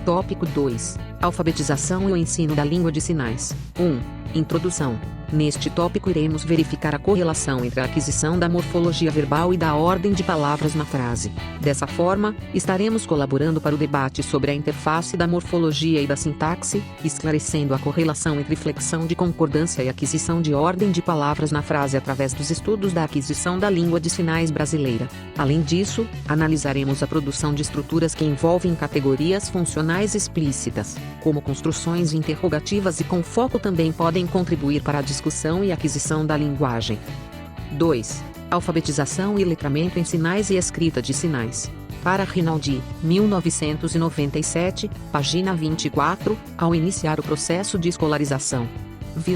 Tópico 2. Alfabetização e o ensino da língua de sinais. 1. Introdução. Neste tópico iremos verificar a correlação entre a aquisição da morfologia verbal e da ordem de palavras na frase. Dessa forma, estaremos colaborando para o debate sobre a interface da morfologia e da sintaxe, esclarecendo a correlação entre flexão de concordância e aquisição de ordem de palavras na frase através dos estudos da aquisição da língua de sinais brasileira. Além disso, analisaremos a produção de estruturas que envolvem categorias funcionais explícitas, como construções interrogativas e com foco também podem contribuir para a discussão e aquisição da linguagem. 2. Alfabetização e letramento em sinais e escrita de sinais. Para Rinaldi, 1997, página 24, ao iniciar o processo de escolarização,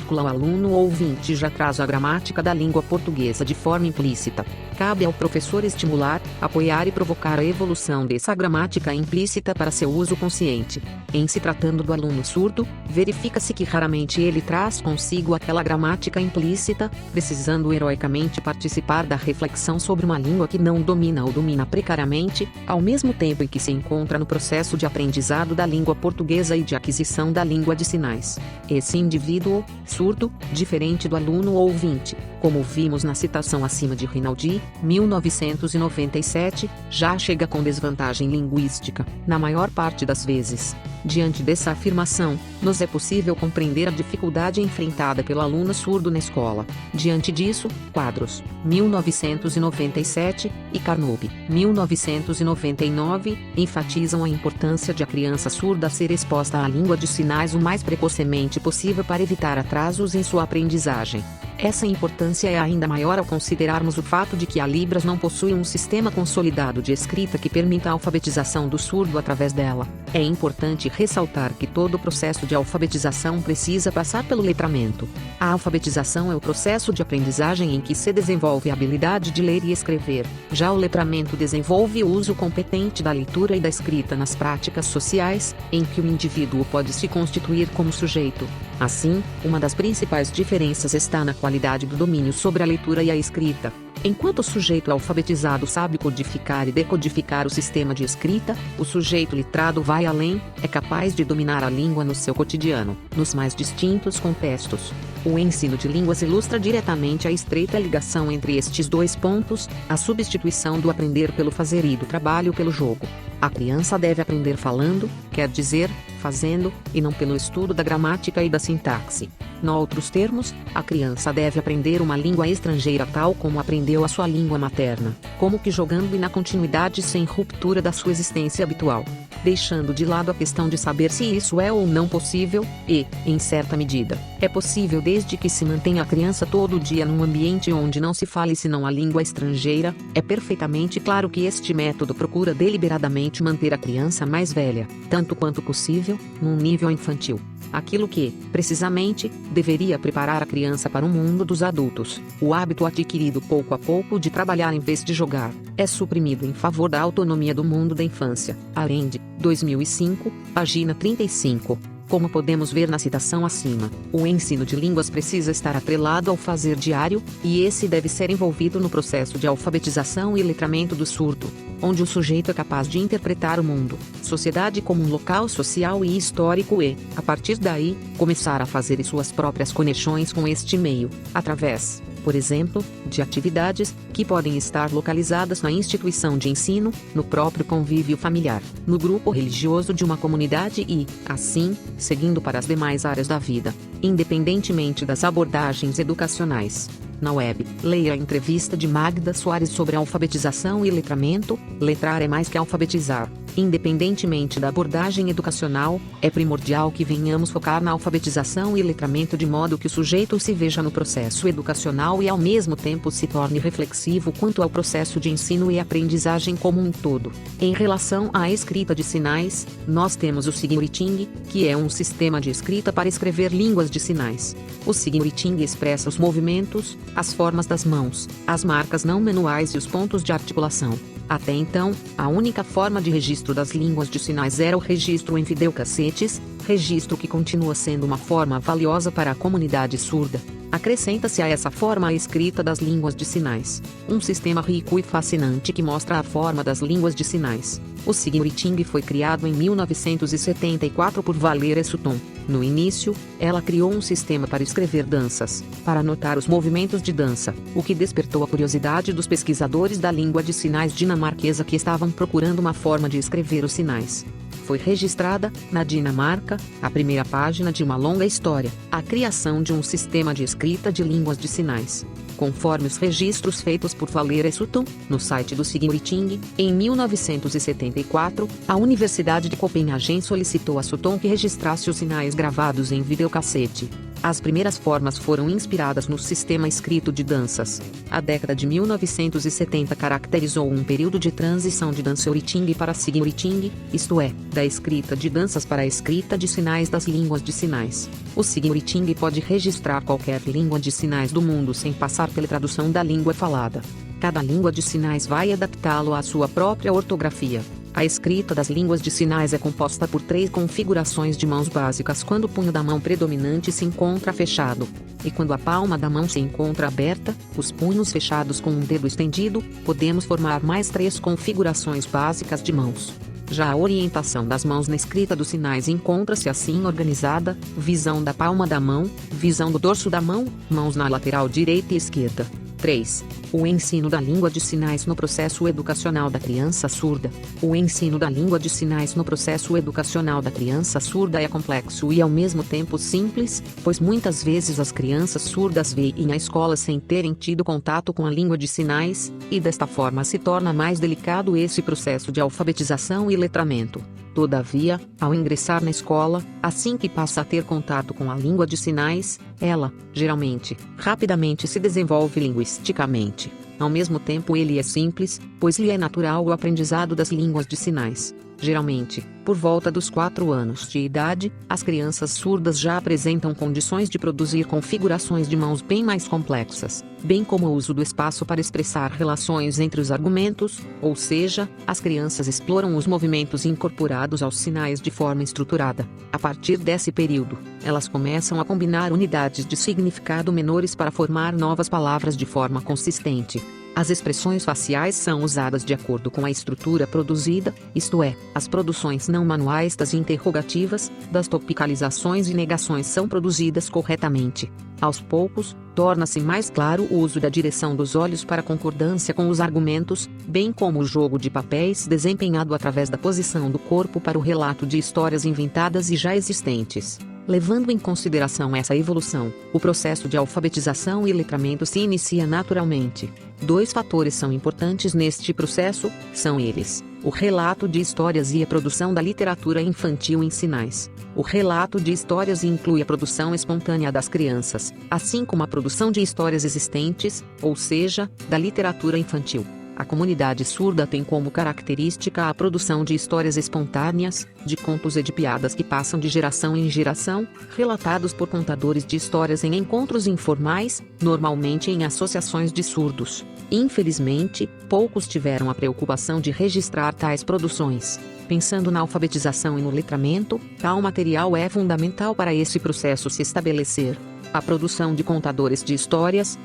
o aluno ou ouvinte já traz a gramática da língua portuguesa de forma implícita. Cabe ao professor estimular, apoiar e provocar a evolução dessa gramática implícita para seu uso consciente. Em se tratando do aluno surdo, verifica-se que raramente ele traz consigo aquela gramática implícita, precisando heroicamente participar da reflexão sobre uma língua que não domina ou domina precariamente, ao mesmo tempo em que se encontra no processo de aprendizado da língua portuguesa e de aquisição da língua de sinais. Esse indivíduo surdo, diferente do aluno ou ouvinte, como vimos na citação acima de Rinaldi, 1997, já chega com desvantagem linguística, na maior parte das vezes. Diante dessa afirmação, nos é possível compreender a dificuldade enfrentada pelo aluno surdo na escola. Diante disso, Quadros, 1997, e Carnot, 1999, enfatizam a importância de a criança surda ser exposta à língua de sinais o mais precocemente possível para evitar atrasos em sua aprendizagem. Essa importância é ainda maior ao considerarmos o fato de que a Libras não possui um sistema consolidado de escrita que permita a alfabetização do surdo através dela. É importante ressaltar que todo o processo de alfabetização precisa passar pelo letramento. A alfabetização é o processo de aprendizagem em que se desenvolve a habilidade de ler e escrever. Já o letramento desenvolve o uso competente da leitura e da escrita nas práticas sociais, em que o indivíduo pode se constituir como sujeito. Assim, uma das principais diferenças está na qualidade do domínio sobre a leitura e a escrita. Enquanto o sujeito alfabetizado sabe codificar e decodificar o sistema de escrita, o sujeito letrado vai além, é capaz de dominar a língua no seu cotidiano, nos mais distintos contextos. O ensino de línguas ilustra diretamente a estreita ligação entre estes dois pontos, a substituição do aprender pelo fazer e do trabalho pelo jogo. A criança deve aprender falando, quer dizer, fazendo, e não pelo estudo da gramática e da sintaxe. Noutros termos, a criança deve aprender uma língua estrangeira tal como aprendeu a sua língua materna, como que jogando e na continuidade sem ruptura da sua existência habitual, deixando de lado a questão de saber se isso é ou não possível, e, em certa medida, é possível desde que se mantenha a criança todo dia num ambiente onde não se fale senão a língua estrangeira. É perfeitamente claro que este método procura deliberadamente manter a criança mais velha, tanto quanto possível, num nível infantil. Aquilo que, precisamente, deveria preparar a criança para o mundo dos adultos, o hábito adquirido pouco a pouco de trabalhar em vez de jogar, é suprimido em favor da autonomia do mundo da infância. Allende, 2005, página 35. Como podemos ver na citação acima, o ensino de línguas precisa estar atrelado ao fazer diário, e esse deve ser envolvido no processo de alfabetização e letramento do surdo, onde o sujeito é capaz de interpretar o mundo, sociedade como um local social e histórico e, a partir daí, começar a fazer suas próprias conexões com este meio, através, por exemplo, de atividades que podem estar localizadas na instituição de ensino, no próprio convívio familiar, no grupo religioso de uma comunidade e, assim, seguindo para as demais áreas da vida, independentemente das abordagens educacionais. Na web, leia a entrevista de Magda Soares sobre alfabetização e letramento. Letrar é mais que alfabetizar. Independentemente da abordagem educacional, é primordial que venhamos focar na alfabetização e letramento de modo que o sujeito se veja no processo educacional e ao mesmo tempo se torne reflexivo quanto ao processo de ensino e aprendizagem como um todo. Em relação à escrita de sinais, nós temos o Sign-Writing, que é um sistema de escrita para escrever línguas de sinais. O Sign-Writing expressa os movimentos, as formas das mãos, as marcas não manuais e os pontos de articulação. Até então, a única forma de registro das línguas de sinais era o registro em videocassetes, registro que continua sendo uma forma valiosa para a comunidade surda. Acrescenta-se a essa forma a escrita das línguas de sinais, um sistema rico e fascinante que mostra a forma das línguas de sinais. O Sign-Writing foi criado em 1974 por Valerie Sutton. No início, ela criou um sistema para escrever danças, para anotar os movimentos de dança, o que despertou a curiosidade dos pesquisadores da língua de sinais dinamarquesa que estavam procurando uma forma de escrever os sinais. Foi registrada, na Dinamarca, a primeira página de uma longa história, a criação de um sistema de escrita de línguas de sinais. Conforme os registros feitos por Valerie Sutton, no site do Sign-Writing, em 1974, a Universidade de Copenhagen solicitou a Sutton que registrasse os sinais gravados em videocassete. As primeiras formas foram inspiradas no sistema escrito de danças. A década de 1970 caracterizou um período de transição de Dance-Writing para Sign-Writing, isto é, da escrita de danças para a escrita de sinais das línguas de sinais. O Sign-Writing pode registrar qualquer língua de sinais do mundo sem passar pela tradução da língua falada. Cada língua de sinais vai adaptá-lo à sua própria ortografia. A escrita das línguas de sinais é composta por 3 configurações de mãos básicas quando o punho da mão predominante se encontra fechado. E quando a palma da mão se encontra aberta, os punhos fechados com um dedo estendido, podemos formar mais 3 configurações básicas de mãos. Já a orientação das mãos na escrita dos sinais encontra-se assim organizada: visão da palma da mão, visão do dorso da mão, mãos na lateral direita e esquerda. 3. O ensino da língua de sinais no processo educacional da criança surda. O ensino da língua de sinais no processo educacional da criança surda é complexo e ao mesmo tempo simples, pois muitas vezes as crianças surdas vêm à escola sem terem tido contato com a língua de sinais, e desta forma se torna mais delicado esse processo de alfabetização e letramento. Todavia, ao ingressar na escola, assim que passa a ter contato com a língua de sinais, ela, geralmente, rapidamente se desenvolve linguisticamente. Ao mesmo tempo ele é simples, pois lhe é natural o aprendizado das línguas de sinais. Geralmente, por volta dos 4 anos de idade, as crianças surdas já apresentam condições de produzir configurações de mãos bem mais complexas, bem como o uso do espaço para expressar relações entre os argumentos, ou seja, as crianças exploram os movimentos incorporados aos sinais de forma estruturada. A partir desse período, elas começam a combinar unidades de significado menores para formar novas palavras de forma consistente. As expressões faciais são usadas de acordo com a estrutura produzida, isto é, as produções não manuais das interrogativas, das topicalizações e negações são produzidas corretamente. Aos poucos, torna-se mais claro o uso da direção dos olhos para concordância com os argumentos, bem como o jogo de papéis desempenhado através da posição do corpo para o relato de histórias inventadas e já existentes. Levando em consideração essa evolução, o processo de alfabetização e letramento se inicia naturalmente. 2 fatores são importantes neste processo, são eles: o relato de histórias e a produção da literatura infantil em sinais. O relato de histórias inclui a produção espontânea das crianças, assim como a produção de histórias existentes, ou seja, da literatura infantil. A comunidade surda tem como característica a produção de histórias espontâneas, de contos e de piadas que passam de geração em geração, relatados por contadores de histórias em encontros informais, normalmente em associações de surdos. Infelizmente, poucos tiveram a preocupação de registrar tais produções. Pensando na alfabetização e no letramento, tal material é fundamental para esse processo se estabelecer. A produção de contadores de histórias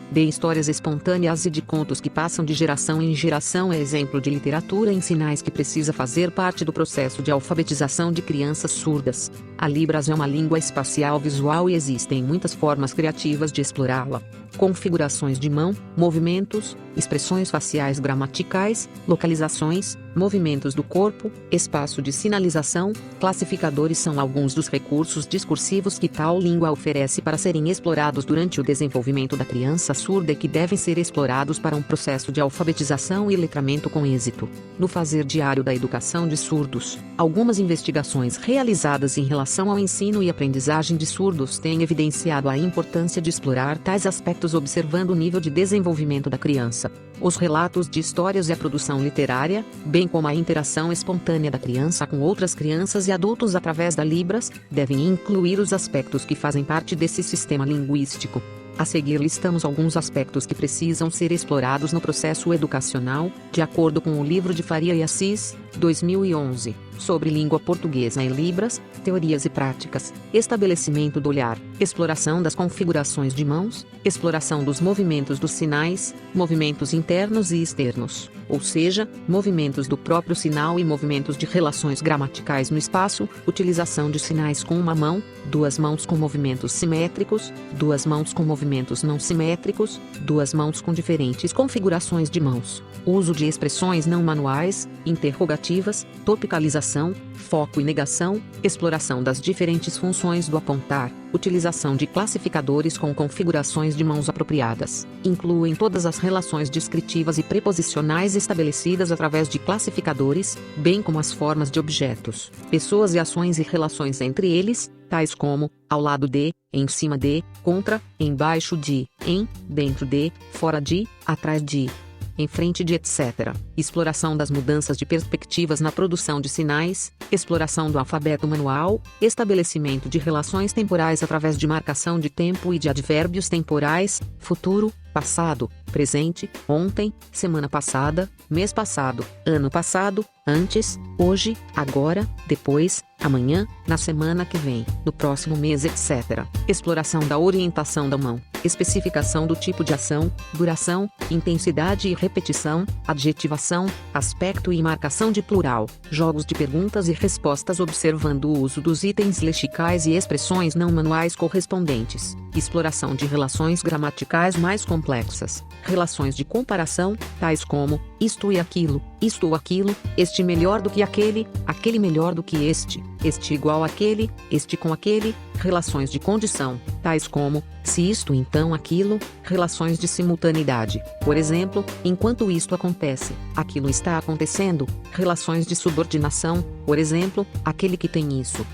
espontâneas e de contos que passam de geração em geração é exemplo de literatura em sinais que precisa fazer parte do processo de alfabetização de crianças surdas. A Libras é uma língua espacial visual e existem muitas formas criativas de explorá-la. Configurações de mão, movimentos, expressões faciais gramaticais, localizações, movimentos do corpo, espaço de sinalização, classificadores são alguns dos recursos discursivos que tal língua oferece para serem explorados durante o desenvolvimento da criança surda e que devem ser explorados para um processo de alfabetização e letramento com êxito. No fazer diário da educação de surdos, algumas investigações realizadas em relação ao ensino e aprendizagem de surdos têm evidenciado a importância de explorar tais aspectos observando o nível de desenvolvimento da criança. Os relatos de histórias e a produção literária, bem como a interação espontânea da criança com outras crianças e adultos através da Libras, devem incluir os aspectos que fazem parte desse sistema linguístico. A seguir listamos alguns aspectos que precisam ser explorados no processo educacional, de acordo com o livro de Faria e Assis, 2011, sobre língua portuguesa em Libras, teorias e práticas, estabelecimento do olhar, exploração das configurações de mãos, exploração dos movimentos dos sinais, movimentos internos e externos, ou seja, movimentos do próprio sinal e movimentos de relações gramaticais no espaço, utilização de sinais com uma mão, duas mãos com movimentos simétricos, duas mãos com movimentos não simétricos, duas mãos com diferentes configurações de mãos, uso de expressões não manuais, interrogativas, topicalização, foco e negação, exploração das diferentes funções do apontar, utilização de classificadores com configurações de mãos apropriadas. Incluem todas as relações descritivas e preposicionais estabelecidas através de classificadores, bem como as formas de objetos, pessoas e ações e relações entre eles, tais como, ao lado de, em cima de, contra, embaixo de, em, dentro de, fora de, atrás de, em frente de, etc. Exploração das mudanças de perspectivas na produção de sinais, exploração do alfabeto manual, estabelecimento de relações temporais através de marcação de tempo e de advérbios temporais, futuro, passado, presente, ontem, semana passada, mês passado, ano passado, antes, hoje, agora, depois, amanhã, na semana que vem, no próximo mês, etc. Exploração da orientação da mão, especificação do tipo de ação, duração, intensidade e repetição, adjetivação, aspecto e marcação de plural, jogos de perguntas e respostas observando o uso dos itens lexicais e expressões não manuais correspondentes, exploração de relações gramaticais mais complexas, relações de comparação, tais como, isto e aquilo, isto ou aquilo, este melhor do que aquele melhor do que este igual àquele, este com aquele, relações de condição, tais como, se isto então aquilo, relações de simultaneidade, por exemplo, enquanto isto acontece, aquilo está acontecendo, relações de subordinação, por exemplo, aquele que tem isso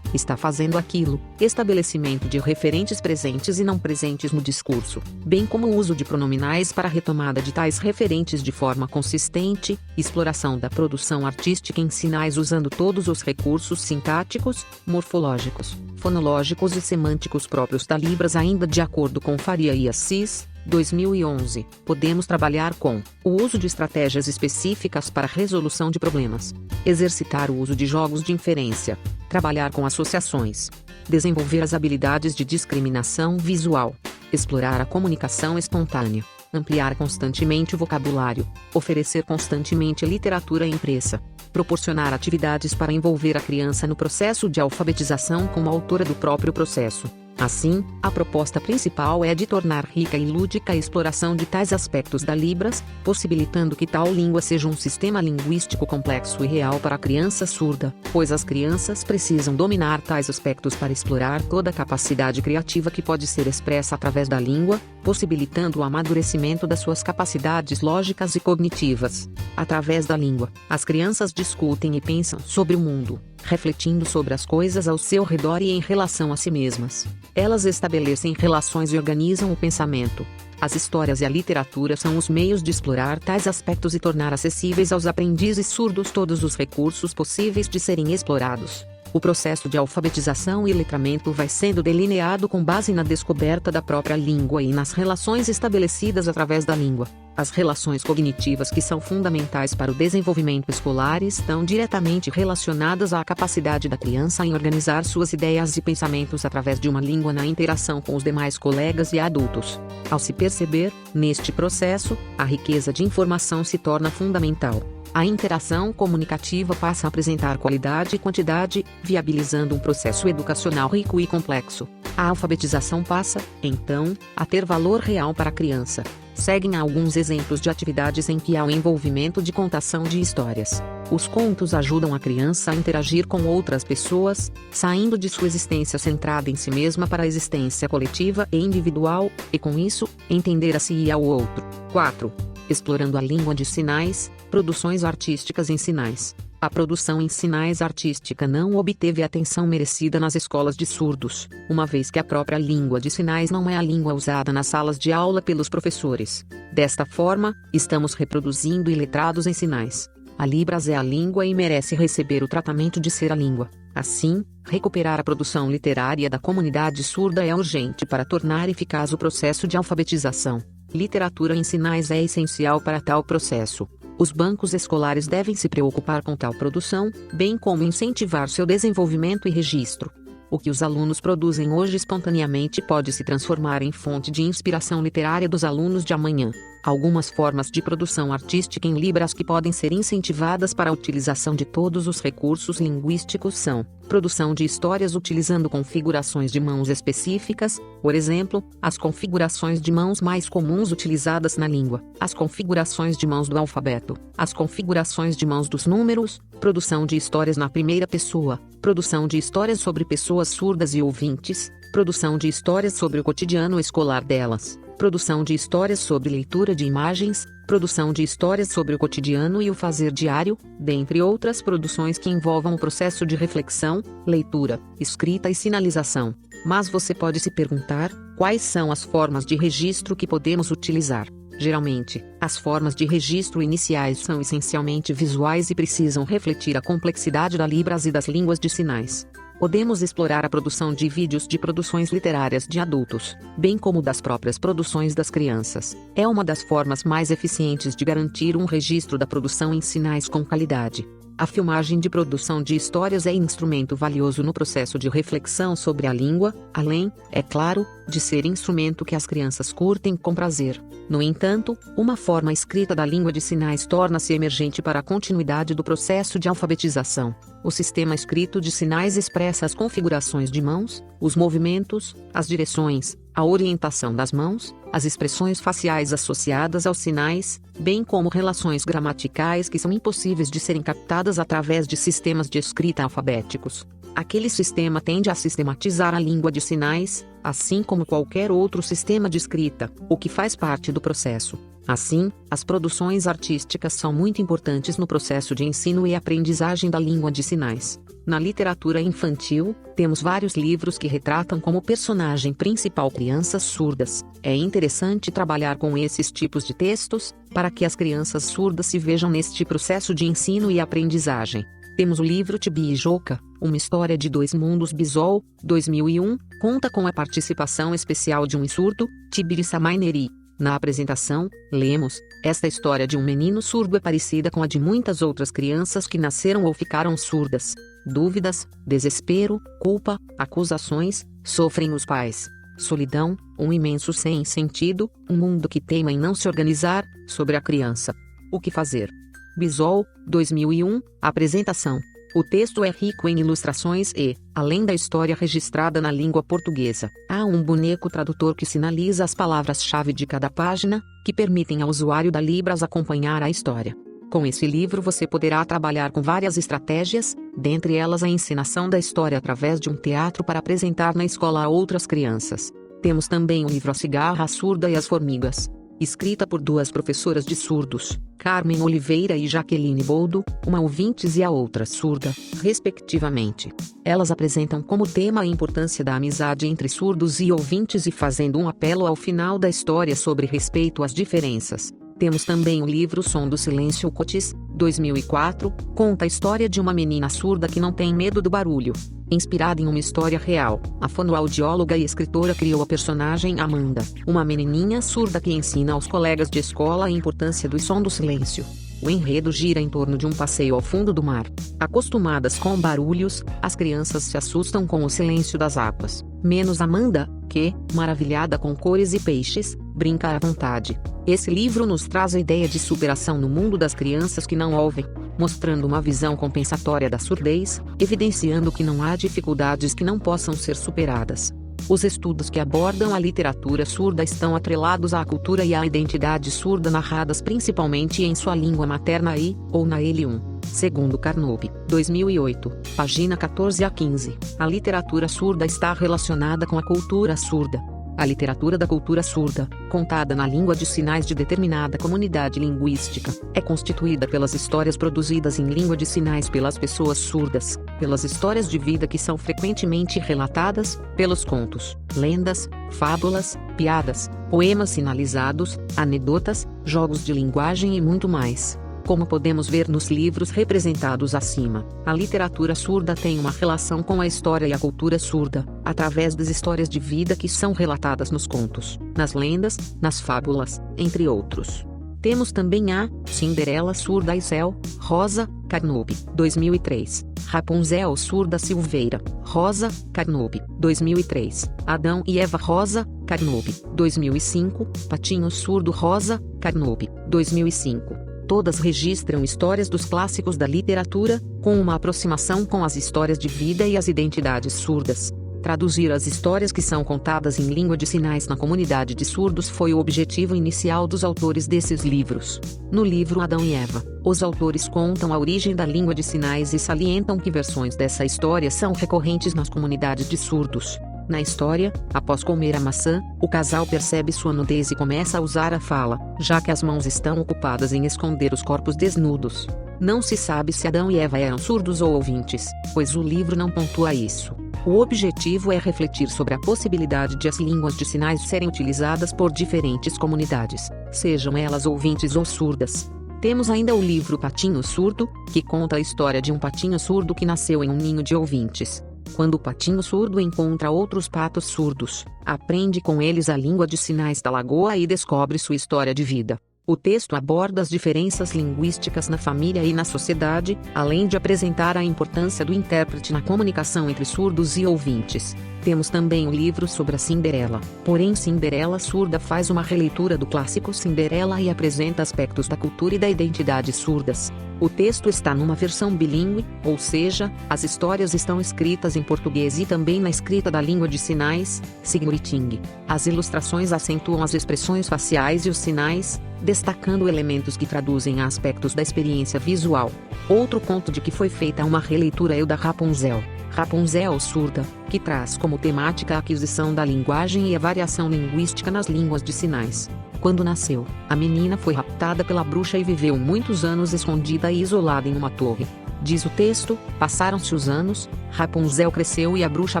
está fazendo aquilo, estabelecimento de referentes presentes e não presentes no discurso, bem como o uso de pronominais para a retomada de tais referentes de forma consistente, exploração da produção artística em sinais usando todos os recursos sintáticos, morfológicos, fonológicos e semânticos próprios da Libras ainda de acordo com Faria e Assis, 2011, podemos trabalhar com o uso de estratégias específicas para a resolução de problemas, exercitar o uso de jogos de inferência, trabalhar com associações, desenvolver as habilidades de discriminação visual, explorar a comunicação espontânea, ampliar constantemente o vocabulário, oferecer constantemente literatura impressa, proporcionar atividades para envolver a criança no processo de alfabetização como autora do próprio processo. Assim, a proposta principal é de tornar rica e lúdica a exploração de tais aspectos da Libras, possibilitando que tal língua seja um sistema linguístico complexo e real para a criança surda, pois as crianças precisam dominar tais aspectos para explorar toda a capacidade criativa que pode ser expressa através da língua, possibilitando o amadurecimento das suas capacidades lógicas e cognitivas. Através da língua, as crianças discutem e pensam sobre o mundo, refletindo sobre as coisas ao seu redor e em relação a si mesmas. Elas estabelecem relações e organizam o pensamento. As histórias e a literatura são os meios de explorar tais aspectos e tornar acessíveis aos aprendizes surdos todos os recursos possíveis de serem explorados. O processo de alfabetização e letramento vai sendo delineado com base na descoberta da própria língua e nas relações estabelecidas através da língua. As relações cognitivas que são fundamentais para o desenvolvimento escolar estão diretamente relacionadas à capacidade da criança em organizar suas ideias e pensamentos através de uma língua na interação com os demais colegas e adultos. Ao se perceber, neste processo, a riqueza de informação se torna fundamental. A interação comunicativa passa a apresentar qualidade e quantidade, viabilizando um processo educacional rico e complexo. A alfabetização passa, então, a ter valor real para a criança. Seguem alguns exemplos de atividades em que há o envolvimento de contação de histórias. Os contos ajudam a criança a interagir com outras pessoas, saindo de sua existência centrada em si mesma para a existência coletiva e individual, e com isso, entender a si e ao outro. 4. Explorando a língua de sinais, produções artísticas em sinais. A produção em sinais artística não obteve a atenção merecida nas escolas de surdos, uma vez que a própria língua de sinais não é a língua usada nas salas de aula pelos professores. Desta forma, estamos reproduzindo iletrados em sinais. A Libras é a língua e merece receber o tratamento de ser a língua. Assim, recuperar a produção literária da comunidade surda é urgente para tornar eficaz o processo de alfabetização. Literatura em sinais é essencial para tal processo. Os bancos escolares devem se preocupar com tal produção, bem como incentivar seu desenvolvimento e registro. O que os alunos produzem hoje espontaneamente pode se transformar em fonte de inspiração literária dos alunos de amanhã. Algumas formas de produção artística em Libras que podem ser incentivadas para a utilização de todos os recursos linguísticos são: produção de histórias utilizando configurações de mãos específicas, por exemplo, as configurações de mãos mais comuns utilizadas na língua, as configurações de mãos do alfabeto, as configurações de mãos dos números, produção de histórias na primeira pessoa, produção de histórias sobre pessoas surdas e ouvintes, produção de histórias sobre o cotidiano escolar delas, produção de histórias sobre leitura de imagens, produção de histórias sobre o cotidiano e o fazer diário, dentre outras produções que envolvam o processo de reflexão, leitura, escrita e sinalização. Mas você pode se perguntar, quais são as formas de registro que podemos utilizar? Geralmente, as formas de registro iniciais são essencialmente visuais e precisam refletir a complexidade da Libras e das línguas de sinais. Podemos explorar a produção de vídeos de produções literárias de adultos, bem como das próprias produções das crianças. É uma das formas mais eficientes de garantir um registro da produção em sinais com qualidade. A filmagem de produção de histórias é instrumento valioso no processo de reflexão sobre a língua, além, é claro, de ser instrumento que as crianças curtem com prazer. No entanto, uma forma escrita da língua de sinais torna-se emergente para a continuidade do processo de alfabetização. O sistema escrito de sinais expressa as configurações de mãos, os movimentos, as direções, a orientação das mãos, as expressões faciais associadas aos sinais, bem como relações gramaticais que são impossíveis de serem captadas através de sistemas de escrita alfabéticos. Aquele sistema tende a sistematizar a língua de sinais, assim como qualquer outro sistema de escrita, o que faz parte do processo. Assim, as produções artísticas são muito importantes no processo de ensino e aprendizagem da língua de sinais. Na literatura infantil, temos vários livros que retratam como personagem principal crianças surdas. É interessante trabalhar com esses tipos de textos, para que as crianças surdas se vejam neste processo de ensino e aprendizagem. Temos o livro Tibi e Joka, uma história de dois mundos Bisol, 2001, conta com a participação especial de um surdo, Tibiri Samaineri. Na apresentação, lemos: esta história de um menino surdo é parecida com a de muitas outras crianças que nasceram ou ficaram surdas. Dúvidas, desespero, culpa, acusações, sofrem os pais. Solidão, um imenso sem sentido, um mundo que teima em não se organizar, sobre a criança. O que fazer? Bisol, 2001, apresentação. O texto é rico em ilustrações e, além da história registrada na língua portuguesa, há um boneco tradutor que sinaliza as palavras-chave de cada página, que permitem ao usuário da Libras acompanhar a história. Com esse livro você poderá trabalhar com várias estratégias, dentre elas a encenação da história através de um teatro para apresentar na escola a outras crianças. Temos também o livro A Cigarra Surda e as Formigas, escrita por duas professoras de surdos, Carmen Oliveira e Jaqueline Boldo, uma ouvintes e a outra surda, respectivamente. Elas apresentam como tema a importância da amizade entre surdos e ouvintes e fazendo um apelo ao final da história sobre respeito às diferenças. Temos também o livro Som do Silêncio Cotis, 2004, conta a história de uma menina surda que não tem medo do barulho. Inspirada em uma história real, a fonoaudióloga e escritora criou a personagem Amanda, uma menininha surda que ensina aos colegas de escola a importância do som do silêncio. O enredo gira em torno de um passeio ao fundo do mar. Acostumadas com barulhos, as crianças se assustam com o silêncio das águas, menos Amanda, que, maravilhada com cores e peixes, brinca à vontade. Esse livro nos traz a ideia de superação no mundo das crianças que não ouvem, mostrando uma visão compensatória da surdez, evidenciando que não há dificuldades que não possam ser superadas. Os estudos que abordam a literatura surda estão atrelados à cultura e à identidade surda narradas principalmente em sua língua materna ou na L1. Segundo Carnop, 2008, página 14 a 15, a literatura surda está relacionada com a cultura surda. A literatura da cultura surda, contada na língua de sinais de determinada comunidade linguística, é constituída pelas histórias produzidas em língua de sinais pelas pessoas surdas, pelas histórias de vida que são frequentemente relatadas, pelos contos, lendas, fábulas, piadas, poemas sinalizados, anedotas, jogos de linguagem e muito mais. Como podemos ver nos livros representados acima, a literatura surda tem uma relação com a história e a cultura surda, através das histórias de vida que são relatadas nos contos, nas lendas, nas fábulas, entre outros. Temos também a Cinderela surda e Céu, Rosa, Carnube, 2003. Rapunzel surda Silveira, Rosa, Carnube, 2003. Adão e Eva Rosa, Carnube, 2005. Patinho surdo Rosa, Carnube, 2005. Todas registram histórias dos clássicos da literatura, com uma aproximação com as histórias de vida e as identidades surdas. Traduzir as histórias que são contadas em língua de sinais na comunidade de surdos foi o objetivo inicial dos autores desses livros. No livro Adão e Eva, os autores contam a origem da língua de sinais e salientam que versões dessa história são recorrentes nas comunidades de surdos. Na história, após comer a maçã, o casal percebe sua nudez e começa a usar a fala, já que as mãos estão ocupadas em esconder os corpos desnudos. Não se sabe se Adão e Eva eram surdos ou ouvintes, pois o livro não pontua isso. O objetivo é refletir sobre a possibilidade de as línguas de sinais serem utilizadas por diferentes comunidades, sejam elas ouvintes ou surdas. Temos ainda o livro Patinho Surdo, que conta a história de um patinho surdo que nasceu em um ninho de ouvintes. Quando o patinho surdo encontra outros patos surdos, aprende com eles a língua de sinais da lagoa e descobre sua história de vida. O texto aborda as diferenças linguísticas na família e na sociedade, além de apresentar a importância do intérprete na comunicação entre surdos e ouvintes. Temos também o livro sobre a Cinderela, porém Cinderela surda faz uma releitura do clássico Cinderela e apresenta aspectos da cultura e da identidade surdas. O texto está numa versão bilíngue, ou seja, as histórias estão escritas em português e também na escrita da língua de sinais, Sigmuriting. As ilustrações acentuam as expressões faciais e os sinais, destacando elementos que traduzem a aspectos da experiência visual. Outro conto de que foi feita uma releitura é o da Rapunzel. Rapunzel surda, que traz como temática a aquisição da linguagem e a variação linguística nas línguas de sinais. Quando nasceu, a menina foi raptada pela bruxa e viveu muitos anos escondida e isolada em uma torre. Diz o texto: passaram-se os anos, Rapunzel cresceu e a bruxa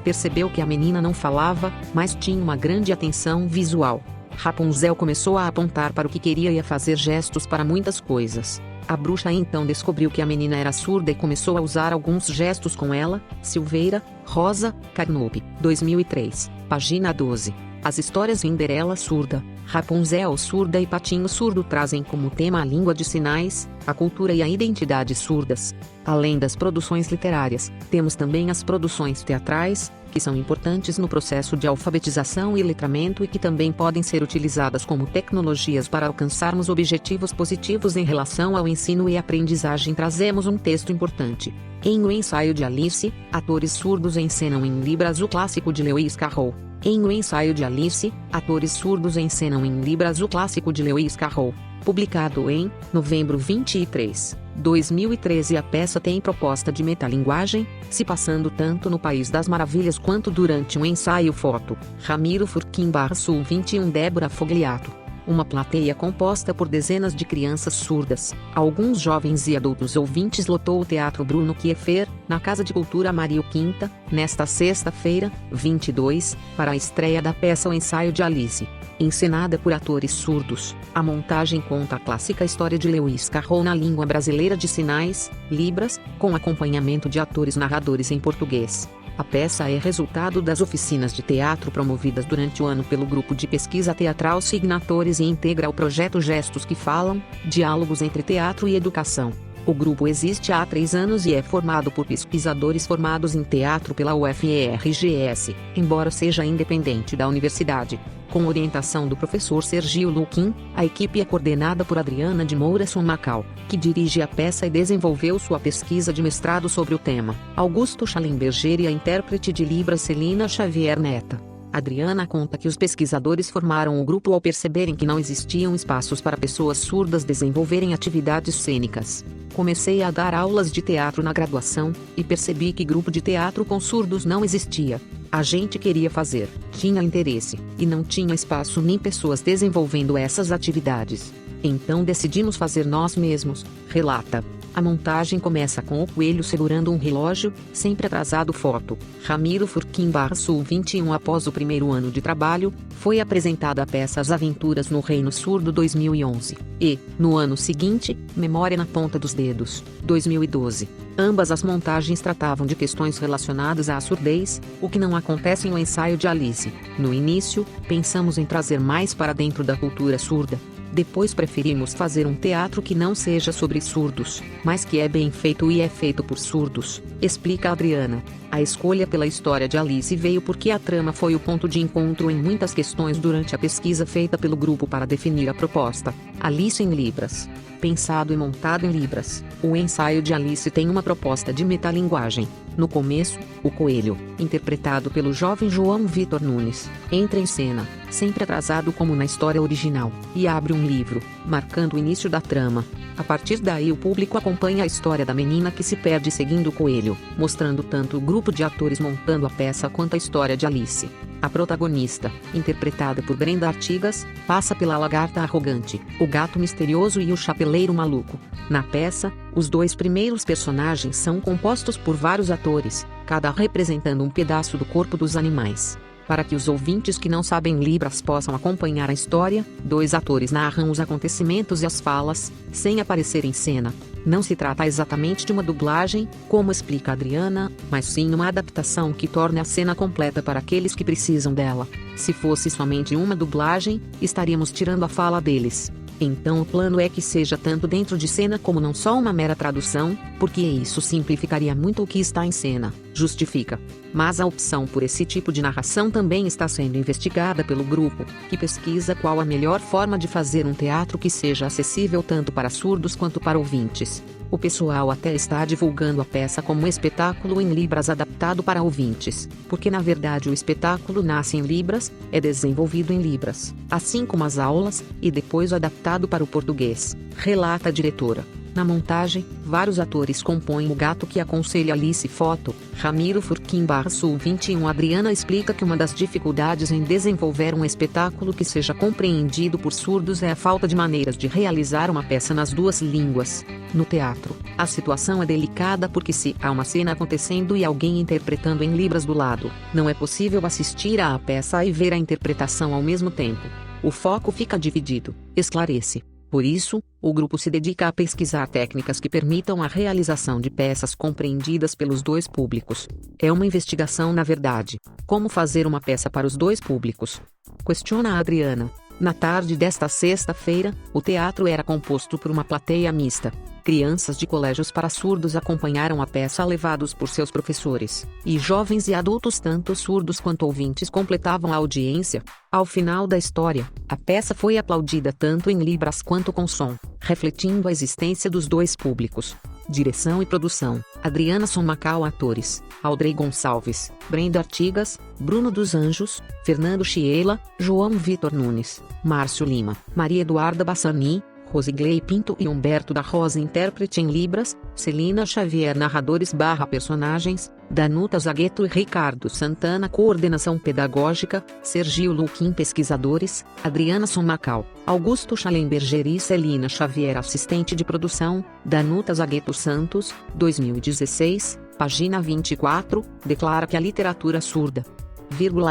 percebeu que a menina não falava, mas tinha uma grande atenção visual. Rapunzel começou a apontar para o que queria e a fazer gestos para muitas coisas. A bruxa então descobriu que a menina era surda e começou a usar alguns gestos com ela. Silveira, Rosa, Carnube, 2003, página 12. As histórias Cinderela surda, Rapunzel surda e Patinho surdo trazem como tema a língua de sinais, a cultura e a identidade surdas. Além das produções literárias, temos também as produções teatrais, que são importantes no processo de alfabetização e letramento e que também podem ser utilizadas como tecnologias para alcançarmos objetivos positivos em relação ao ensino e aprendizagem. Trazemos um texto importante. Em O Ensaio de Alice, atores surdos encenam em Libras o clássico de Lewis Carroll. Em O Ensaio de Alice, atores surdos encenam em Libras o clássico de Lewis Carroll. Publicado em novembro 23, 2013, a peça tem proposta de metalinguagem, se passando tanto no País das Maravilhas quanto durante um ensaio foto. Ramiro Furquim Sul 21 Débora Fogliato. Uma plateia composta por dezenas de crianças surdas, alguns jovens e adultos ouvintes lotou o Teatro Bruno Kiefer, na Casa de Cultura Mário Quinta, nesta sexta-feira, 22, para a estreia da peça O Ensaio de Alice. Encenada por atores surdos, a montagem conta a clássica história de Lewis Carroll na língua brasileira de sinais, Libras, com acompanhamento de atores narradores em português. A peça é resultado das oficinas de teatro promovidas durante o ano pelo Grupo de Pesquisa Teatral Signatores e integra o projeto Gestos que Falam, Diálogos entre Teatro e Educação. O grupo existe há 3 anos e é formado por pesquisadores formados em teatro pela UFRGS, embora seja independente da universidade. Com orientação do professor Sergio Luquim, a equipe é coordenada por Adriana de Moura Somacal, que dirige a peça e desenvolveu sua pesquisa de mestrado sobre o tema. Augusto Schallenberger e a intérprete de Libras Celina Xavier Neta. Adriana conta que os pesquisadores formaram o grupo ao perceberem que não existiam espaços para pessoas surdas desenvolverem atividades cênicas. Comecei a dar aulas de teatro na graduação, e percebi que grupo de teatro com surdos não existia. A gente queria fazer, tinha interesse, e não tinha espaço nem pessoas desenvolvendo essas atividades. Então decidimos fazer nós mesmos, relata. A montagem começa com o coelho segurando um relógio, sempre atrasado. Foto: Ramiro Furquim/Sul 21. Após o primeiro ano de trabalho, foi apresentada a peça As Aventuras no Reino Surdo 2011. E, no ano seguinte, Memória na Ponta dos Dedos, 2012. Ambas as montagens tratavam de questões relacionadas à surdez, o que não acontece no ensaio de Alice. No início, pensamos em trazer mais para dentro da cultura surda. Depois preferimos fazer um teatro que não seja sobre surdos, mas que é bem feito e é feito por surdos, explica Adriana. A escolha pela história de Alice veio porque a trama foi o ponto de encontro em muitas questões durante a pesquisa feita pelo grupo para definir a proposta. Alice em Libras. Pensado e montado em Libras, o ensaio de Alice tem uma proposta de metalinguagem. No começo, o coelho, interpretado pelo jovem João Vitor Nunes, entra em cena, sempre atrasado como na história original, e abre um livro, marcando o início da trama. A partir daí o público acompanha a história da menina que se perde seguindo o coelho, mostrando tanto o grupo de atores montando a peça quanto a história de Alice. A protagonista, interpretada por Brenda Artigas, passa pela lagarta arrogante, o gato misterioso e o chapeleiro maluco. Na peça, os dois primeiros personagens são compostos por vários atores, cada representando um pedaço do corpo dos animais. Para que os ouvintes que não sabem Libras possam acompanhar a história, dois atores narram os acontecimentos e as falas, sem aparecer em cena. Não se trata exatamente de uma dublagem, como explica Adriana, mas sim uma adaptação que torne a cena completa para aqueles que precisam dela. Se fosse somente uma dublagem, estaríamos tirando a fala deles. Então o plano é que seja tanto dentro de cena como não só uma mera tradução, porque isso simplificaria muito o que está em cena, justifica. Mas a opção por esse tipo de narração também está sendo investigada pelo grupo, que pesquisa qual a melhor forma de fazer um teatro que seja acessível tanto para surdos quanto para ouvintes. O pessoal até está divulgando a peça como um espetáculo em Libras adaptado para ouvintes, porque na verdade o espetáculo nasce em Libras, é desenvolvido em Libras, assim como as aulas, e depois adaptado para o português, relata a diretora. Na montagem, vários atores compõem o gato que aconselha Alice. Foto: Ramiro Furquim/Sul 21. Adriana explica que uma das dificuldades em desenvolver um espetáculo que seja compreendido por surdos é a falta de maneiras de realizar uma peça nas duas línguas. No teatro, a situação é delicada porque se há uma cena acontecendo e alguém interpretando em Libras do lado, não é possível assistir à peça e ver a interpretação ao mesmo tempo. O foco fica dividido, esclarece. Por isso, o grupo se dedica a pesquisar técnicas que permitam a realização de peças compreendidas pelos dois públicos. É uma investigação na verdade. Como fazer uma peça para os dois públicos? Questiona a Adriana. Na tarde desta sexta-feira, o teatro era composto por uma plateia mista. Crianças de colégios para surdos acompanharam a peça levados por seus professores, e jovens e adultos tanto surdos quanto ouvintes completavam a audiência. Ao final da história, a peça foi aplaudida tanto em Libras quanto com som, refletindo a existência dos dois públicos. Direção e produção: Adriana Sommacal. Atores: Audrey Gonçalves, Brenda Artigas, Bruno dos Anjos, Fernando Chiela, João Vitor Nunes, Márcio Lima, Maria Eduarda Bassani, Rosigley Pinto e Humberto da Rosa. Intérprete em Libras: Celina Xavier. Narradores/personagens: Danuta Zagueto e Ricardo Santana. Coordenação pedagógica: Sergio Luquim. Pesquisadores: Adriana Sommacal, Augusto Schallenberger e Celina Xavier. Assistente de produção: Danuta Zagueto Santos. 2016, página 24, declara que a literatura surda,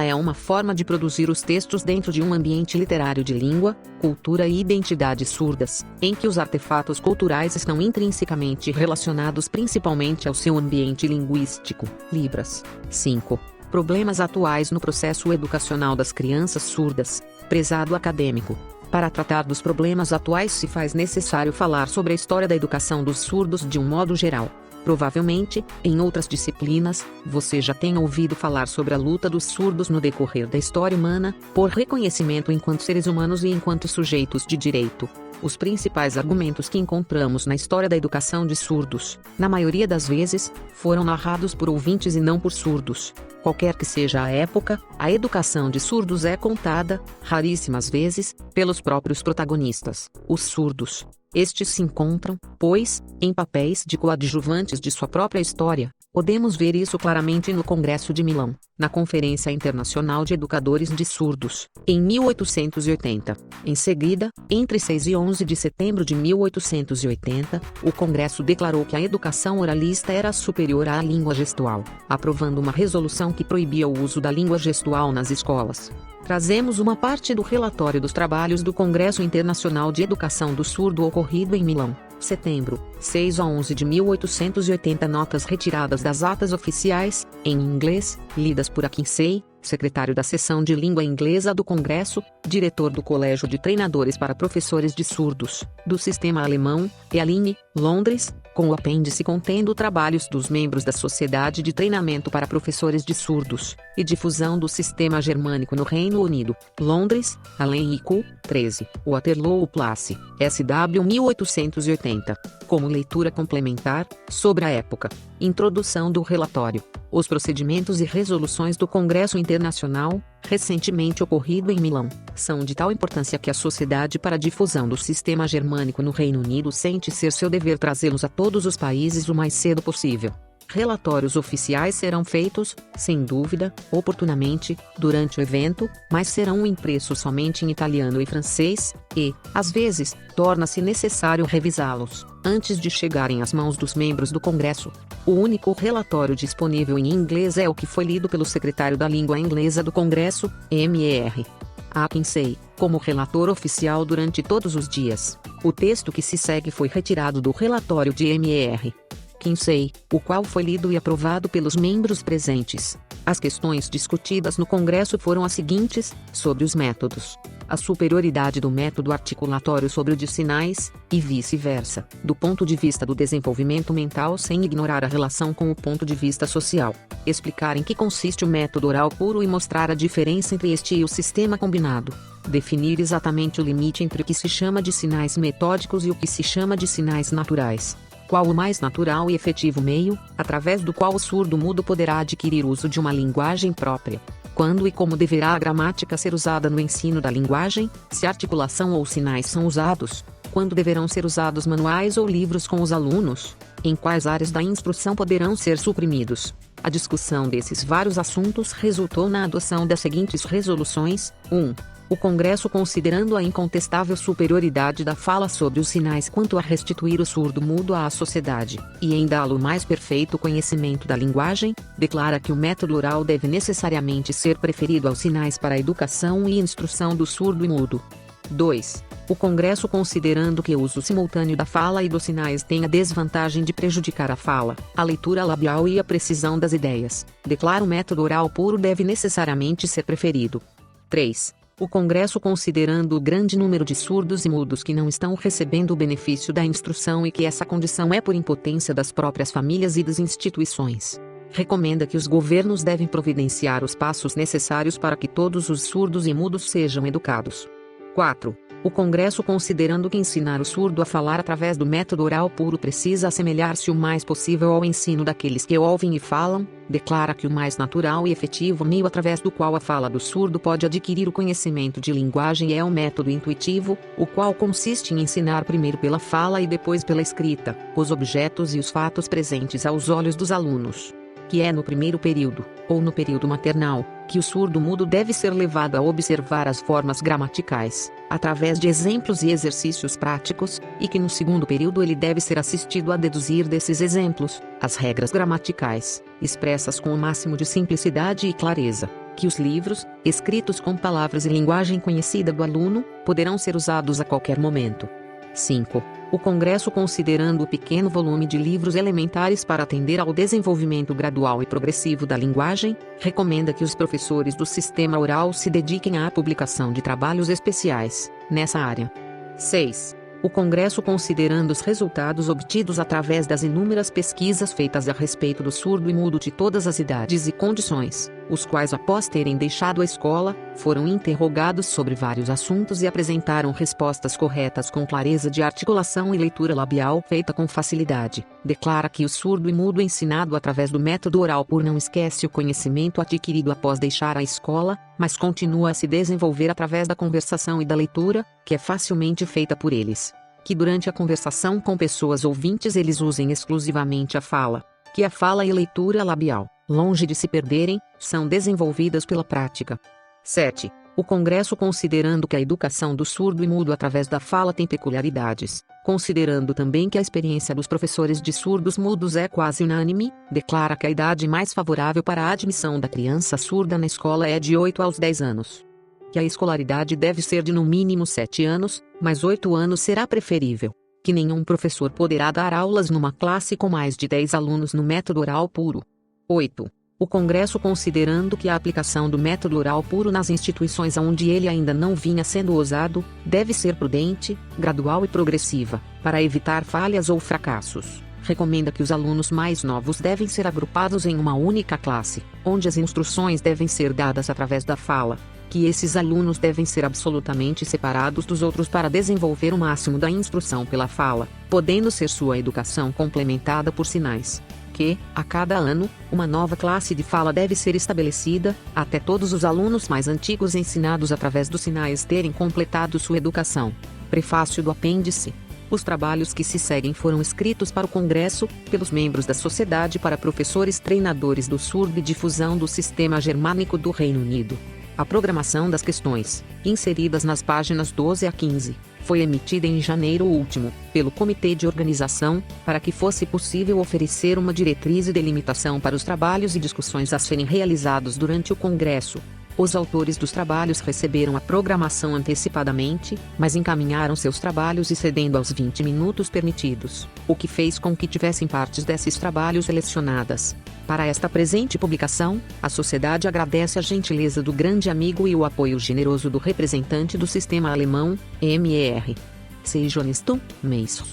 é uma forma de produzir os textos dentro de um ambiente literário de língua, cultura e identidade surdas, em que os artefatos culturais estão intrinsecamente relacionados principalmente ao seu ambiente linguístico. Libras. 5. Problemas atuais no processo educacional das crianças surdas. Prezado acadêmico. Para tratar dos problemas atuais se faz necessário falar sobre a história da educação dos surdos de um modo geral. Provavelmente, em outras disciplinas, você já tenha ouvido falar sobre a luta dos surdos no decorrer da história humana, por reconhecimento enquanto seres humanos e enquanto sujeitos de direito. Os principais argumentos que encontramos na história da educação de surdos, na maioria das vezes, foram narrados por ouvintes e não por surdos. Qualquer que seja a época, a educação de surdos é contada, raríssimas vezes, pelos próprios protagonistas, os surdos. Estes se encontram, pois, em papéis de coadjuvantes de sua própria história. Podemos ver isso claramente no Congresso de Milão, na Conferência Internacional de Educadores de Surdos, em 1880. Em seguida, entre 6 e 11 de setembro de 1880, o Congresso declarou que a educação oralista era superior à língua gestual, aprovando uma resolução que proibia o uso da língua gestual nas escolas. Trazemos uma parte do relatório dos trabalhos do Congresso Internacional de Educação do Surdo ocorrido em Milão, setembro, 6 a 11 de 1880. Notas retiradas das atas oficiais, em inglês, lidas por Kinsey, secretário da seção de língua inglesa do Congresso, diretor do Colégio de Treinadores para Professores de Surdos, do Sistema Alemão, EALINE, Londres, com o apêndice contendo trabalhos dos membros da Sociedade de Treinamento para Professores de Surdos, e difusão do Sistema Germânico no Reino Unido, Londres, Allen IQ, 13, Waterloo Place, SW 1880. Como leitura complementar, sobre a época. Introdução do relatório. Os procedimentos e resoluções do Congresso Internacional, recentemente ocorrido em Milão, são de tal importância que a Sociedade para a Difusão do Sistema Germânico no Reino Unido sente ser seu dever trazê-los a todos os países o mais cedo possível. Relatórios oficiais serão feitos, sem dúvida, oportunamente, durante o evento, mas serão impressos somente em italiano e francês, e, às vezes, torna-se necessário revisá-los, antes de chegarem às mãos dos membros do Congresso. O único relatório disponível em inglês é o que foi lido pelo secretário da Língua Inglesa do Congresso, M.R. A. Kinsey, como relator oficial durante todos os dias. O texto que se segue foi retirado do relatório de M.R. Kinsey, o qual foi lido e aprovado pelos membros presentes. As questões discutidas no Congresso foram as seguintes, sobre os métodos. A superioridade do método articulatório sobre o de sinais, e vice-versa, do ponto de vista do desenvolvimento mental sem ignorar a relação com o ponto de vista social. Explicar em que consiste o método oral puro e mostrar a diferença entre este e o sistema combinado. Definir exatamente o limite entre o que se chama de sinais metódicos e o que se chama de sinais naturais. Qual o mais natural e efetivo meio, através do qual o surdo-mudo poderá adquirir uso de uma linguagem própria. Quando e como deverá a gramática ser usada no ensino da linguagem, se articulação ou sinais são usados, quando deverão ser usados manuais ou livros com os alunos, em quais áreas da instrução poderão ser suprimidos. A discussão desses vários assuntos resultou na adoção das seguintes resoluções: 1. O Congresso, considerando a incontestável superioridade da fala sobre os sinais quanto a restituir o surdo-mudo à sociedade, e em dá-lo mais perfeito conhecimento da linguagem, declara que o método oral deve necessariamente ser preferido aos sinais para a educação e instrução do surdo e mudo. 2. O Congresso, considerando que o uso simultâneo da fala e dos sinais tem a desvantagem de prejudicar a fala, a leitura labial e a precisão das ideias, declara o método oral puro deve necessariamente ser preferido. 3. O Congresso, considerando o grande número de surdos e mudos que não estão recebendo o benefício da instrução e que essa condição é por impotência das próprias famílias e das instituições, recomenda que os governos devem providenciar os passos necessários para que todos os surdos e mudos sejam educados. 4. O Congresso, considerando que ensinar o surdo a falar através do método oral puro precisa assemelhar-se o mais possível ao ensino daqueles que ouvem e falam, declara que o mais natural e efetivo meio através do qual a fala do surdo pode adquirir o conhecimento de linguagem é o método intuitivo, o qual consiste em ensinar primeiro pela fala e depois pela escrita, os objetos e os fatos presentes aos olhos dos alunos. Que é no primeiro período, ou no período maternal, que o surdo-mudo deve ser levado a observar as formas gramaticais, através de exemplos e exercícios práticos, e que no segundo período ele deve ser assistido a deduzir desses exemplos, as regras gramaticais, expressas com o máximo de simplicidade e clareza, que os livros, escritos com palavras e linguagem conhecida do aluno, poderão ser usados a qualquer momento. 5. O Congresso, considerando o pequeno volume de livros elementares para atender ao desenvolvimento gradual e progressivo da linguagem, recomenda que os professores do sistema oral se dediquem à publicação de trabalhos especiais nessa área. 6. O Congresso, considerando os resultados obtidos através das inúmeras pesquisas feitas a respeito do surdo e mudo de todas as idades e condições, os quais, após terem deixado a escola, foram interrogados sobre vários assuntos e apresentaram respostas corretas com clareza de articulação e leitura labial feita com facilidade, declara que o surdo e mudo ensinado através do método oral puro não esquece o conhecimento adquirido após deixar a escola, mas continua a se desenvolver através da conversação e da leitura, que é facilmente feita por eles. Que durante a conversação com pessoas ouvintes eles usem exclusivamente a fala. que a fala e leitura labial, longe de se perderem, são desenvolvidas pela prática. 7. O Congresso, considerando que a educação do surdo e mudo através da fala tem peculiaridades, considerando também que a experiência dos professores de surdos mudos é quase unânime, declara que a idade mais favorável para a admissão da criança surda na escola é de 8 aos 10 anos. Que a escolaridade deve ser de no mínimo 7 anos, mas 8 anos será preferível. Que nenhum professor poderá dar aulas numa classe com mais de 10 alunos no método oral puro. 8. O Congresso, considerando que a aplicação do método oral puro nas instituições onde ele ainda não vinha sendo usado, deve ser prudente, gradual e progressiva, para evitar falhas ou fracassos, recomenda que os alunos mais novos devem ser agrupados em uma única classe, onde as instruções devem ser dadas através da fala, que esses alunos devem ser absolutamente separados dos outros para desenvolver o máximo da instrução pela fala, podendo ser sua educação complementada por sinais. Que, a cada ano, uma nova classe de fala deve ser estabelecida, até todos os alunos mais antigos ensinados através dos sinais terem completado sua educação. Prefácio do apêndice. Os trabalhos que se seguem foram escritos para o Congresso, pelos membros da Sociedade para Professores Treinadores do Surdo e Difusão do Sistema Germânico do Reino Unido. A programação das questões, inseridas nas páginas 12 a 15, foi emitida em janeiro último, pelo Comitê de Organização, para que fosse possível oferecer uma diretriz e delimitação para os trabalhos e discussões a serem realizados durante o Congresso. Os autores dos trabalhos receberam a programação antecipadamente, mas encaminharam seus trabalhos excedendo aos 20 minutos permitidos, o que fez com que tivessem partes desses trabalhos selecionadas. Para esta presente publicação, a Sociedade agradece a gentileza do grande amigo e o apoio generoso do representante do sistema alemão, MR. C. Johnston, Mason.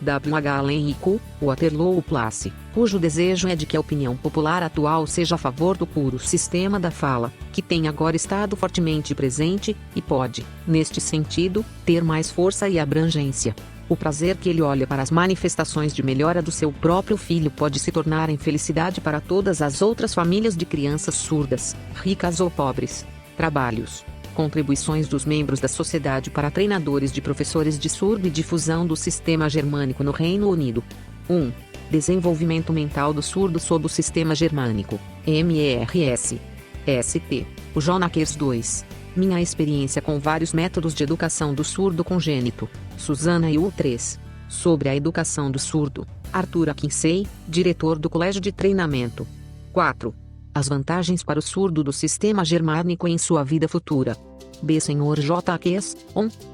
W.H. Henrico, Waterloo Place, cujo desejo é de que a opinião popular atual seja a favor do puro sistema da fala, que tem agora estado fortemente presente, e pode, neste sentido, ter mais força e abrangência. O prazer que ele olha para as manifestações de melhora do seu próprio filho pode se tornar em felicidade para todas as outras famílias de crianças surdas, ricas ou pobres. Trabalhos. Contribuições dos membros da Sociedade para Treinadores de Professores de Surdo e Difusão do Sistema Germânico no Reino Unido. 1. Desenvolvimento mental do surdo sob o sistema germânico, MRS. ST. O Jonakers 2. Minha experiência com vários métodos de educação do surdo congênito. Susana e U 3. Sobre a educação do surdo. Arthur Akinsey, diretor do Colégio de Treinamento. 4. As vantagens para o surdo do sistema germânico em sua vida futura. B. Sr. J. Ques,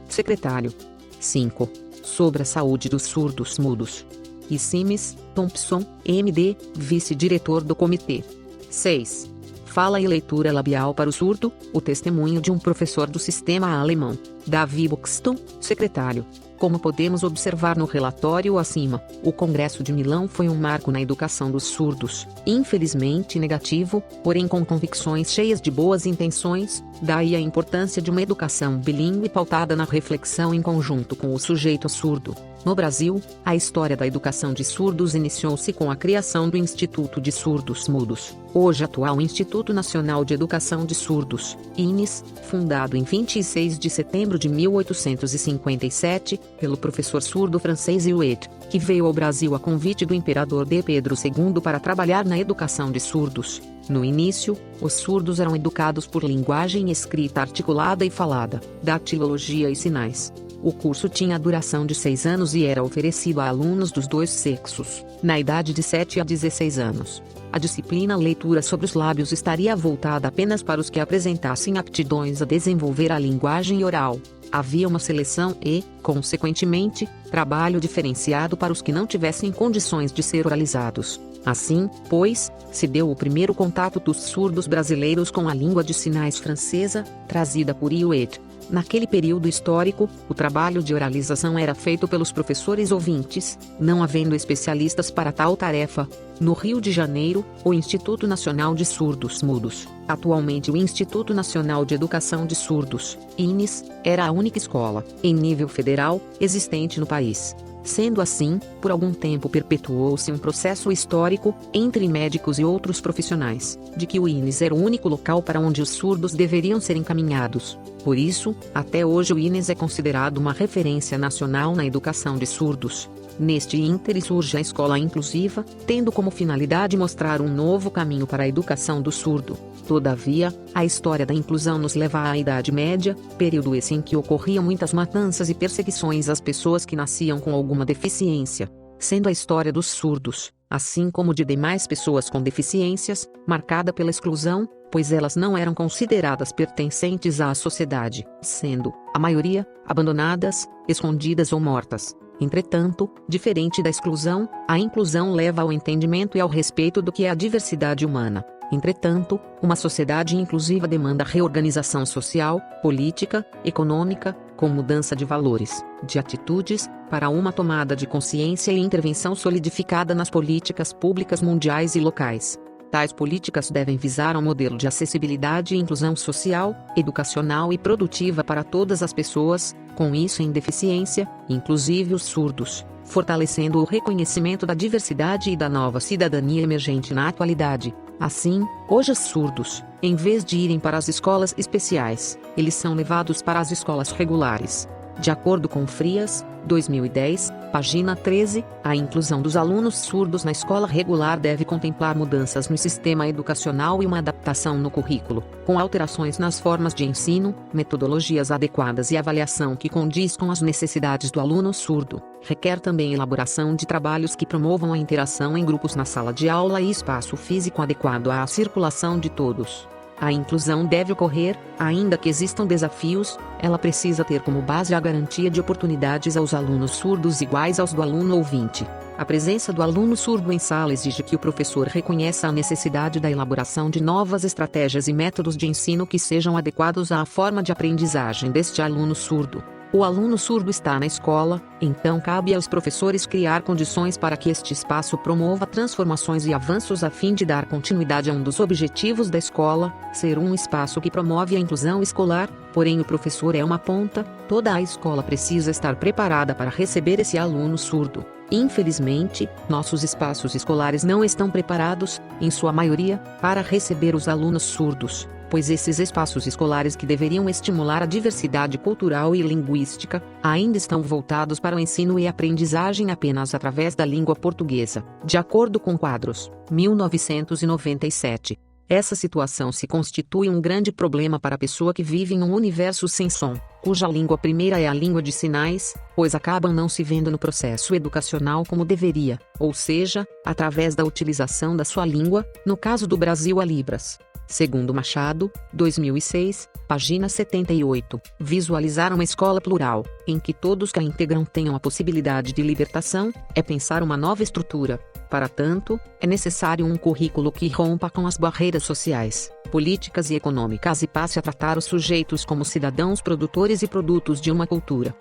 secretário. 5. Sobre a saúde dos surdos mudos. E Sims, Thompson, MD, vice-diretor do comitê. 6. Fala e leitura labial para o surdo, o testemunho de um professor do sistema alemão, Davi Buxton, secretário. Como podemos observar no relatório acima, o Congresso de Milão foi um marco na educação dos surdos, infelizmente negativo, porém com convicções cheias de boas intenções, daí a importância de uma educação bilíngue pautada na reflexão em conjunto com o sujeito surdo. No Brasil, a história da educação de surdos iniciou-se com a criação do Instituto de Surdos Mudos, hoje atual Instituto Nacional de Educação de Surdos, INES, fundado em 26 de setembro de 1857, pelo professor surdo francês Huet, que veio ao Brasil a convite do imperador D. Pedro II para trabalhar na educação de surdos. No início, os surdos eram educados por linguagem escrita articulada e falada, datilologia e sinais. O curso tinha a duração de 6 anos e era oferecido a alunos dos dois sexos, na idade de 7 a 16 anos. A disciplina leitura sobre os lábios estaria voltada apenas para os que apresentassem aptidões a desenvolver a linguagem oral. Havia uma seleção e, consequentemente, trabalho diferenciado para os que não tivessem condições de ser oralizados. Assim, pois, se deu o primeiro contato dos surdos brasileiros com a língua de sinais francesa, trazida por Huet. Naquele período histórico, o trabalho de oralização era feito pelos professores ouvintes, não havendo especialistas para tal tarefa. No Rio de Janeiro, o Instituto Nacional de Surdos Mudos, atualmente o Instituto Nacional de Educação de Surdos, INES, era a única escola, em nível federal, existente no país. Sendo assim, por algum tempo perpetuou-se um processo histórico, entre médicos e outros profissionais, de que o INES era o único local para onde os surdos deveriam ser encaminhados. Por isso, até hoje o INES é considerado uma referência nacional na educação de surdos. Neste íntere surge a escola inclusiva, tendo como finalidade mostrar um novo caminho para a educação do surdo. Todavia, a história da inclusão nos leva à Idade Média, período esse em que ocorriam muitas matanças e perseguições às pessoas que nasciam com alguma deficiência, sendo a história dos surdos, assim como de demais pessoas com deficiências, marcada pela exclusão, pois elas não eram consideradas pertencentes à sociedade, sendo, a maioria, abandonadas, escondidas ou mortas. Entretanto, diferente da exclusão, a inclusão leva ao entendimento e ao respeito do que é a diversidade humana. Entretanto, uma sociedade inclusiva demanda reorganização social, política, econômica, com mudança de valores, de atitudes, para uma tomada de consciência e intervenção solidificada nas políticas públicas mundiais e locais. Tais políticas devem visar um modelo de acessibilidade e inclusão social, educacional e produtiva para todas as pessoas, com isso em deficiência, inclusive os surdos, fortalecendo o reconhecimento da diversidade e da nova cidadania emergente na atualidade. Assim, hoje os surdos, em vez de irem para as escolas especiais, eles são levados para as escolas regulares. De acordo com Frias, 2010, página 13, a inclusão dos alunos surdos na escola regular deve contemplar mudanças no sistema educacional e uma adaptação no currículo, com alterações nas formas de ensino, metodologias adequadas e avaliação que condiz com as necessidades do aluno surdo. Requer também elaboração de trabalhos que promovam a interação em grupos na sala de aula e espaço físico adequado à circulação de todos. A inclusão deve ocorrer, ainda que existam desafios, ela precisa ter como base a garantia de oportunidades aos alunos surdos iguais aos do aluno ouvinte. A presença do aluno surdo em sala exige que o professor reconheça a necessidade da elaboração de novas estratégias e métodos de ensino que sejam adequados à forma de aprendizagem deste aluno surdo. O aluno surdo está na escola, então cabe aos professores criar condições para que este espaço promova transformações e avanços a fim de dar continuidade a um dos objetivos da escola, ser um espaço que promove a inclusão escolar, porém o professor é uma ponta, toda a escola precisa estar preparada para receber esse aluno surdo. Infelizmente, nossos espaços escolares não estão preparados, em sua maioria, para receber os alunos surdos, pois esses espaços escolares que deveriam estimular a diversidade cultural e linguística, ainda estão voltados para o ensino e aprendizagem apenas através da língua portuguesa, de acordo com Quadros, 1997. Essa situação se constitui um grande problema para a pessoa que vive em um universo sem som, cuja língua primeira é a língua de sinais, pois acabam não se vendo no processo educacional como deveria, ou seja, através da utilização da sua língua, no caso do Brasil a Libras. Segundo Machado, 2006, página 78, visualizar uma escola plural, em que todos que a integram tenham a possibilidade de libertação, é pensar uma nova estrutura. Para tanto, é necessário um currículo que rompa com as barreiras sociais, políticas e econômicas e passe a tratar os sujeitos como cidadãos produtores e produtos de uma cultura.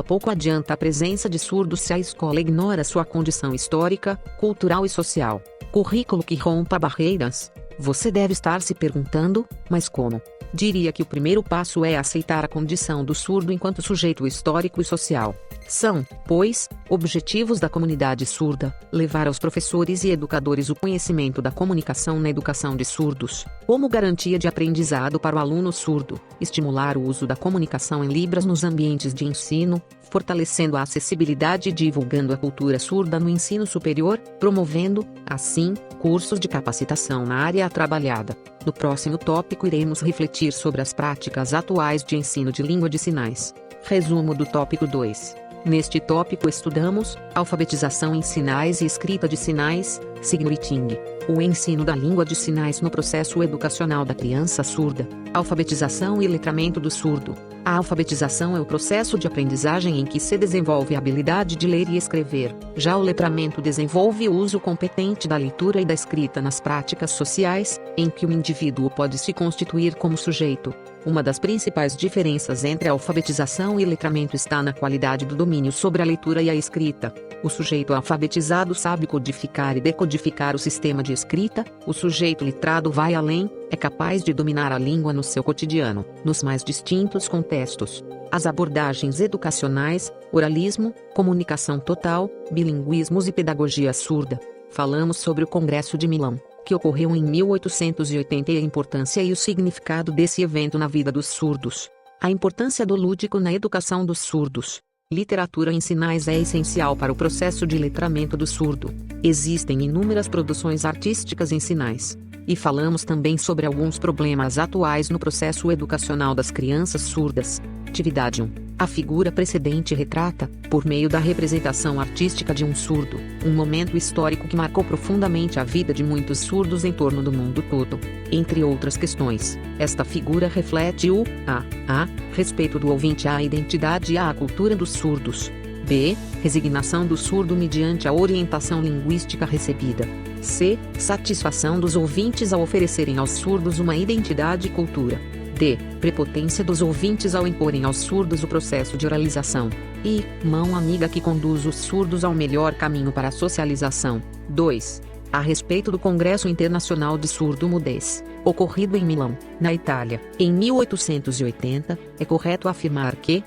Pouco adianta a presença de surdos se a escola ignora sua condição histórica, cultural e social. Currículo que rompa barreiras. Você deve estar se perguntando, mas como? Diria que o primeiro passo é aceitar a condição do surdo enquanto sujeito histórico e social. São, pois, objetivos da comunidade surda, levar aos professores e educadores o conhecimento da comunicação na educação de surdos, como garantia de aprendizado para o aluno surdo, estimular o uso da comunicação em Libras nos ambientes de ensino, fortalecendo a acessibilidade e divulgando a cultura surda no ensino superior, promovendo, assim, cursos de capacitação na área trabalhada. No próximo tópico iremos refletir sobre as práticas atuais de ensino de língua de sinais. Resumo do tópico 2. Neste tópico estudamos alfabetização em sinais e escrita de sinais, Signorting, o ensino da língua de sinais no processo educacional da criança surda, alfabetização e letramento do surdo. A alfabetização é o processo de aprendizagem em que se desenvolve a habilidade de ler e escrever. Já o letramento desenvolve o uso competente da leitura e da escrita nas práticas sociais, em que o indivíduo pode se constituir como sujeito. Uma das principais diferenças entre a alfabetização e letramento está na qualidade do domínio sobre a leitura e a escrita. O sujeito alfabetizado sabe codificar e decodificar o sistema de escrita, o sujeito letrado vai além, é capaz de dominar a língua no seu cotidiano, nos mais distintos contextos. As abordagens educacionais, oralismo, comunicação total, bilinguismos e pedagogia surda. Falamos sobre o Congresso de Milão, que ocorreu em 1880 e a importância e o significado desse evento na vida dos surdos. A importância do lúdico na educação dos surdos. Literatura em sinais é essencial para o processo de letramento do surdo. Existem inúmeras produções artísticas em sinais. E falamos também sobre alguns problemas atuais no processo educacional das crianças surdas. Atividade 1. A figura precedente retrata, por meio da representação artística de um surdo, um momento histórico que marcou profundamente a vida de muitos surdos em torno do mundo todo. Entre outras questões, esta figura reflete a respeito do ouvinte à identidade e à cultura dos surdos. B. Resignação do surdo mediante a orientação linguística recebida. C. Satisfação dos ouvintes ao oferecerem aos surdos uma identidade e cultura. D. Prepotência dos ouvintes ao imporem aos surdos o processo de oralização. E. Mão amiga que conduz os surdos ao melhor caminho para a socialização. 2. A respeito do Congresso Internacional de Surdo-Mudez, ocorrido em Milão, na Itália, em 1880, é correto afirmar que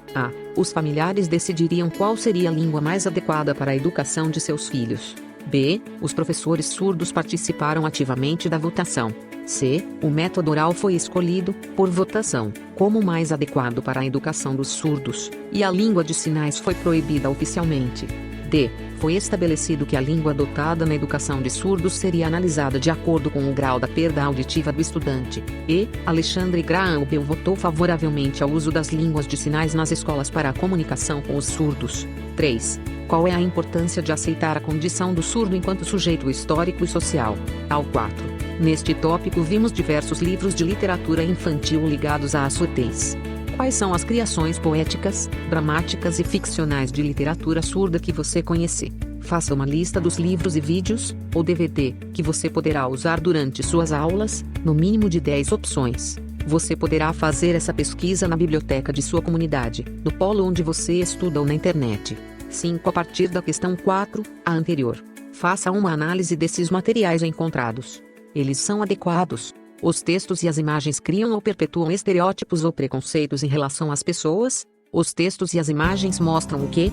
os familiares decidiriam qual seria a língua mais adequada para a educação de seus filhos. B. Os professores surdos participaram ativamente da votação. C. O método oral foi escolhido, por votação, como o mais adequado para a educação dos surdos, e a língua de sinais foi proibida oficialmente. D. Foi estabelecido que a língua adotada na educação de surdos seria analisada de acordo com o grau da perda auditiva do estudante. E. Alexandre Graham Bell votou favoravelmente ao uso das línguas de sinais nas escolas para a comunicação com os surdos. 3. Qual é a importância de aceitar a condição do surdo enquanto sujeito histórico e social? Ao 4. Neste tópico vimos diversos livros de literatura infantil ligados à surdez. Quais são as criações poéticas, dramáticas e ficcionais de literatura surda que você conhece? Faça uma lista dos livros e vídeos, ou DVD, que você poderá usar durante suas aulas, no mínimo de 10 opções. Você poderá fazer essa pesquisa na biblioteca de sua comunidade, no polo onde você estuda ou na internet. 5. A partir da questão 4, a anterior. Faça uma análise desses materiais encontrados. Eles são adequados? Os textos e as imagens criam ou perpetuam estereótipos ou preconceitos em relação às pessoas? Os textos e as imagens mostram o que?